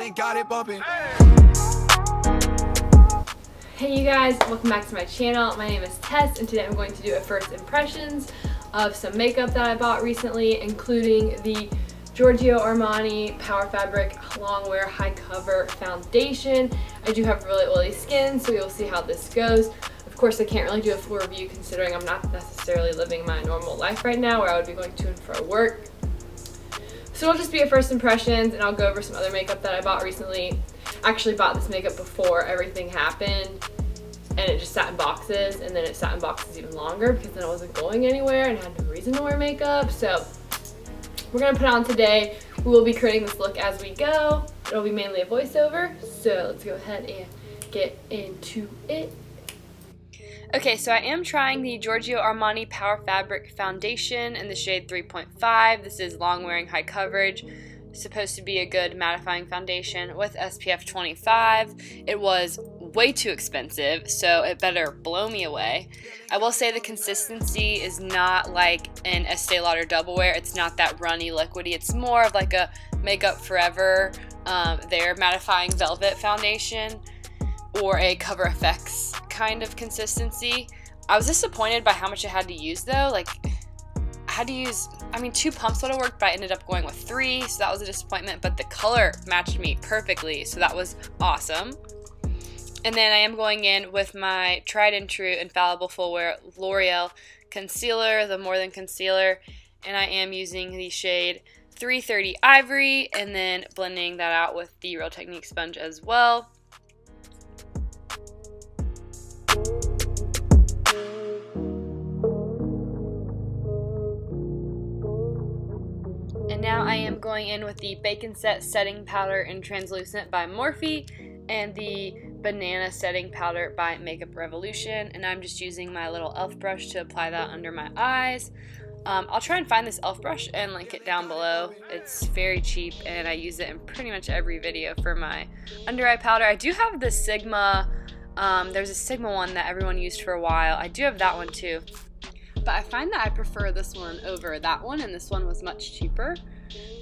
they got it bumping. Hey you guys, welcome back to my channel. My name is Tess and today I'm going to do a first impressions of some makeup that I bought recently, including the Giorgio Armani Power Fabric Longwear High Cover Foundation. I do have really oily skin, so you'll see how this goes. Of course, I can't really do a full review considering I'm not necessarily living my normal life right now where I would be going to and fro work. So it'll just be a first impressions and I'll go over some other makeup that I bought recently. I actually bought this makeup before everything happened and it just sat in boxes, and then it sat in boxes even longer because then I wasn't going anywhere and I had no reason to wear makeup. So we're gonna put on today. We will be creating this look as we go. It'll be mainly a voiceover, so let's go ahead and get into it. Okay, so I am trying the Giorgio Armani Power Fabric Foundation in the shade 3.5. This is long wearing, high coverage. Supposed to be a good mattifying foundation with SPF 25. It was way too expensive, so it better blow me away. I will say the consistency is not like an Estee Lauder Double Wear. It's not that runny, liquidy. It's more of like a Makeup Forever, their mattifying velvet foundation, or a Cover FX kind of consistency. I was disappointed by how much I had to use though. Like, I had to use, 2 pumps would have worked, but I ended up going with 3, so that was a disappointment, but the color matched me perfectly, so that was awesome. And then I am going in with my tried and true infallible full wear L'Oreal concealer, the More Than Concealer, and I am using the shade 330 Ivory, and then blending that out with the Real Technique sponge as well. And now I am going in with the Bacon Set Setting Powder in Translucent by Morphe and the Banana Setting Powder by Makeup Revolution, and I'm just using my little e.l.f. brush to apply that under my eyes. I'll try and find this e.l.f. brush and link it down below. It's very cheap and I use it in pretty much every video for my under eye powder. I do have the Sigma, there's a Sigma one that everyone used for a while. I do have that one too. But I find that I prefer this one over that one, and this one was much cheaper.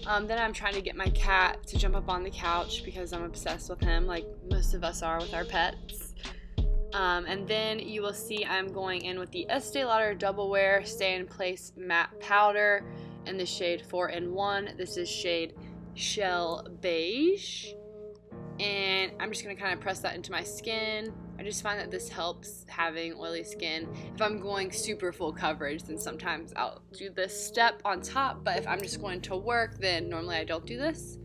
Then I'm trying to get my cat to jump up on the couch because I'm obsessed with him, like most of us are with our pets. And then you will see I'm going in with the Estee Lauder Double Wear Stay in Place Matte Powder in the shade 4-in-1. This is shade Shell Beige. And I'm just going to kind of press that into my skin. I just find that this helps having oily skin. If I'm going super full coverage, then sometimes I'll do this step on top, but if I'm just going to work, then normally I don't do this.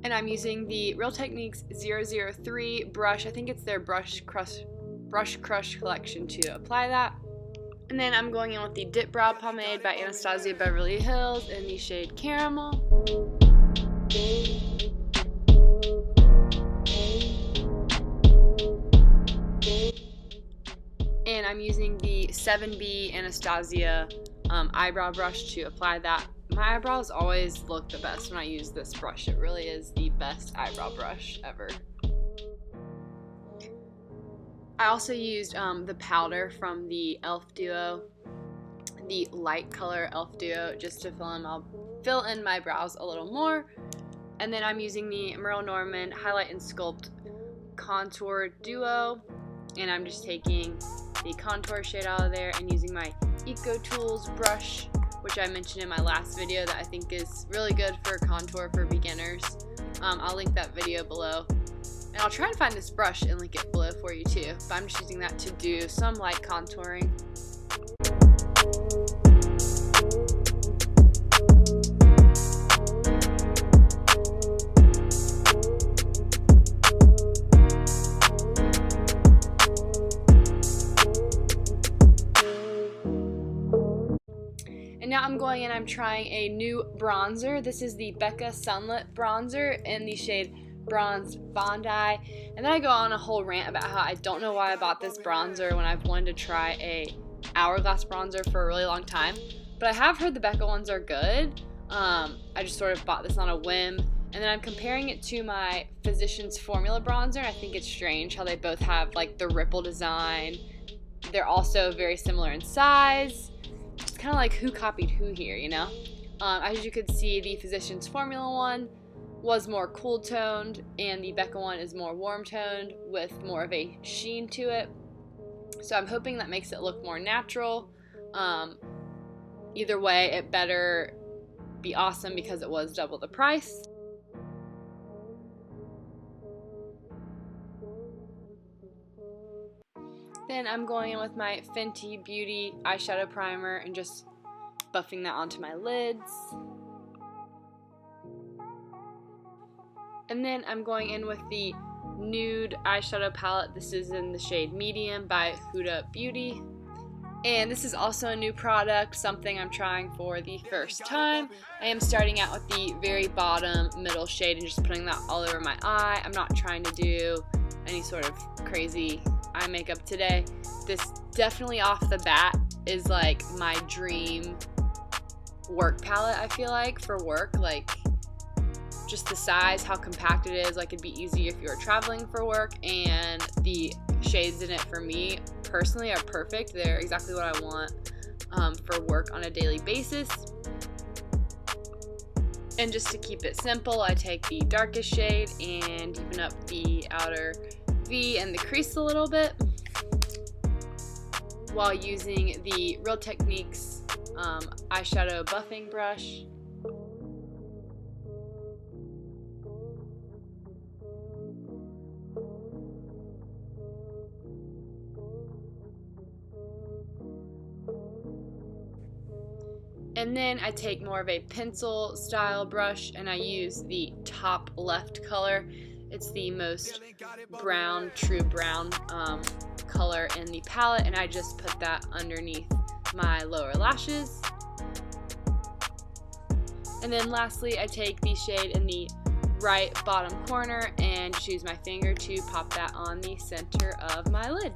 And I'm using the Real Techniques 003 brush. I think it's their Brush Crush collection to apply that. And then I'm going in with the Dip Brow Pomade by Anastasia Beverly Hills in the shade Caramel. And I'm using the 7B Anastasia eyebrow brush to apply that. My eyebrows always look the best when I use this brush. It really is the best eyebrow brush ever. I also used the powder from the e.l.f. Duo, the light color e.l.f. Duo, just to fill in my brows a little more. And then I'm using the Merle Norman Highlight and Sculpt Contour Duo, and I'm just taking the contour shade out of there and using my Eco Tools brush, which I mentioned in my last video that I think is really good for contour for beginners. I'll link that video below. And I'll try and find this brush and link it below for you too, but I'm just using that to do some light contouring. Now I'm going in, I'm trying a new bronzer. This is the BECCA Sunlit Bronzer in the shade Bronze Bondi. And then I go on a whole rant about how I don't know why I bought this bronzer when I've wanted to try a Hourglass bronzer for a really long time. But I have heard the BECCA ones are good. I just sort of bought this on a whim. And then I'm comparing it to my Physicians Formula bronzer. And I think it's strange how they both have like the ripple design. They're also very similar in size. It's kind of like who copied who here, you know? As you could see, the Physicians Formula one was more cool toned, and the BECCA one is more warm toned with more of a sheen to it. So I'm hoping that makes it look more natural. Either way, it better be awesome because it was double the price. Then I'm going in with my Fenty Beauty eyeshadow primer and just buffing that onto my lids. And then I'm going in with the nude eyeshadow palette. This is in the shade Medium by HUDA Beauty. And this is also a new product, something I'm trying for the first time. I am starting out with the very bottom middle shade and just putting that all over my eye. I'm not trying to do any sort of crazy eye makeup today. This definitely off the bat is like my dream work palette, I feel like, for work. Like, just the size, how compact it is, like it'd be easy if you were traveling for work, and the shades in it for me personally are perfect. They're exactly what I want for work on a daily basis. And just to keep it simple, I take the darkest shade and deepen up the outer V and the crease a little bit while using the Real Techniques eyeshadow buffing brush. And then I take more of a pencil style brush and I use the top left color. It's the most brown, true brown color in the palette, and I just put that underneath my lower lashes. And then lastly, I take the shade in the right bottom corner and just use my finger to pop that on the center of my lid.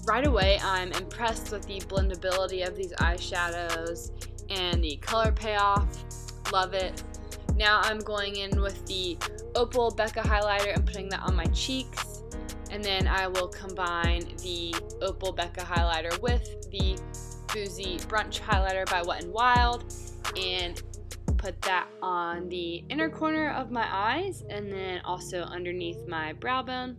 Right away, I'm impressed with the blendability of these eyeshadows and the color payoff. Love it. Now I'm going in with the Opal BECCA highlighter and putting that on my cheeks. And then I will combine the Opal BECCA highlighter with the Boozy Brunch highlighter by Wet n Wild and put that on the inner corner of my eyes and then also underneath my brow bone.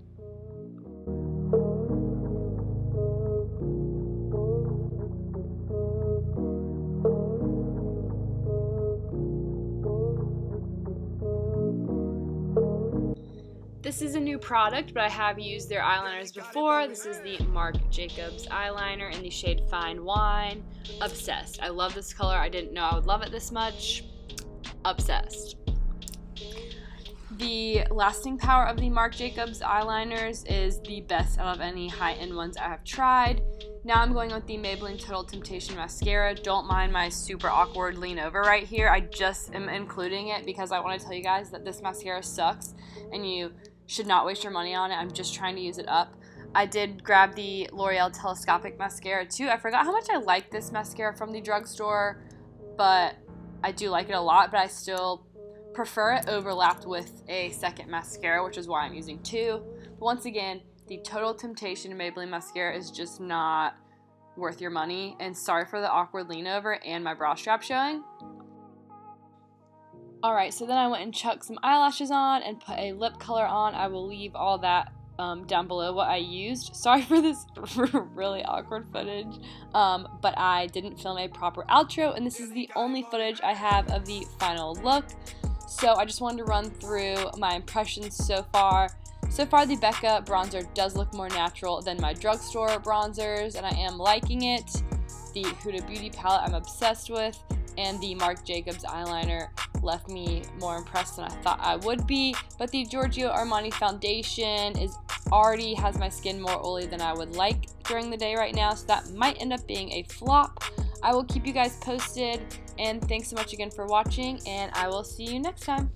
This is a new product, but I have used their eyeliners before. This is the Marc Jacobs eyeliner in the shade Fine Wine. Obsessed. I love this color. I didn't know I would love it this much. Obsessed. The lasting power of the Marc Jacobs eyeliners is the best out of any high-end ones I have tried. Now I'm going with the Maybelline Total Temptation Mascara. Don't mind my super awkward lean over right here. I just am including it because I want to tell you guys that this mascara sucks and you should not waste your money on it. I'm just trying to use it up. I did grab the L'Oreal Telescopic Mascara too. I forgot how much I like this mascara from the drugstore, but I do like it a lot, but I still prefer it overlapped with a second mascara, which is why I'm using two. But once again, the Total Temptation Maybelline Mascara is just not worth your money, and sorry for the awkward lean over and my bra strap showing. Alright, so then I went and chucked some eyelashes on and put a lip color on. I will leave all that down below what I used. Sorry for this really awkward footage, but I didn't film a proper outro, and this is the only footage I have of the final look. So I just wanted to run through my impressions so far. So far, the BECCA bronzer does look more natural than my drugstore bronzers, and I am liking it. The Huda Beauty palette I'm obsessed with, and the Marc Jacobs eyeliner left me more impressed than I thought I would be. But the Giorgio Armani foundation already has my skin more oily than I would like during the day right now, so that might end up being a flop. I will keep you guys posted, and thanks so much again for watching, and I will see you next time.